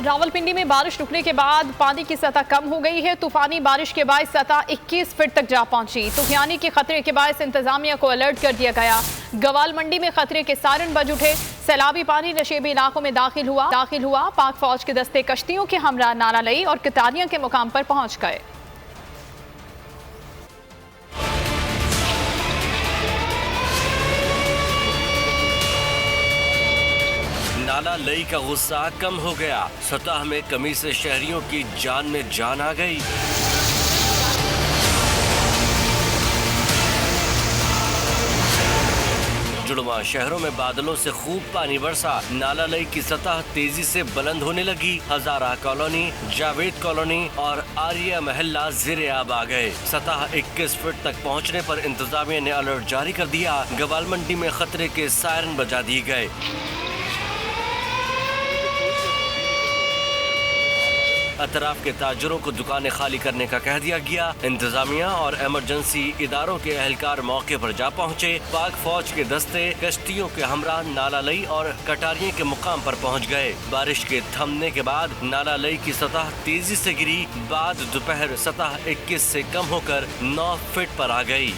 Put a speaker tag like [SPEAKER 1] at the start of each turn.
[SPEAKER 1] रावलपिंडी में बारिश रुकने के बाद पानी की सतह कम हो गई है। तूफानी बारिश के बायस सतह 21 फीट तक जा पहुंची। तूफानी के खतरे के बायस इंतजामिया को अलर्ट कर दिया गया। गवाल मंडी में खतरे के सायरन बज उठे। सैलाबी पानी नशेबी इलाकों में दाखिल हुआ। पाक फौज के दस्ते कश्तियों के हमरा नाला लई और कटारियां के मुकाम पर पहुंच गए।
[SPEAKER 2] नाला लई का गुस्सा कम हो गया। सतह में कमी से शहरियों की जान में जान आ गई। जुड़वा शहरों में बादलों से खूब पानी बरसा। नाला लई की सतह तेजी से बुलंद होने लगी। हजारा कॉलोनी, जावेद कॉलोनी और आर्या महल्ला ज़ेरे आब आ गए। सतह 21 फीट तक पहुंचने पर इंतजामिया ने अलर्ट जारी कर दिया। गवाल मंडी में खतरे के सायरन बजा दिए गए। अतराफ के ताजरों को दुकानें खाली करने का कह दिया गया। इंतजामिया और इमरजेंसी इदारों के एहलकार मौके पर जा पहुंचे। पाक फौज के दस्ते कश्तियों के हमरा नाला लई और कटारियों के मुकाम पर पहुंच गए। बारिश के थमने के बाद नाला लई की सतह तेजी से गिरी। बाद दोपहर सतह 21 से कम होकर 9 फीट पर आ गई।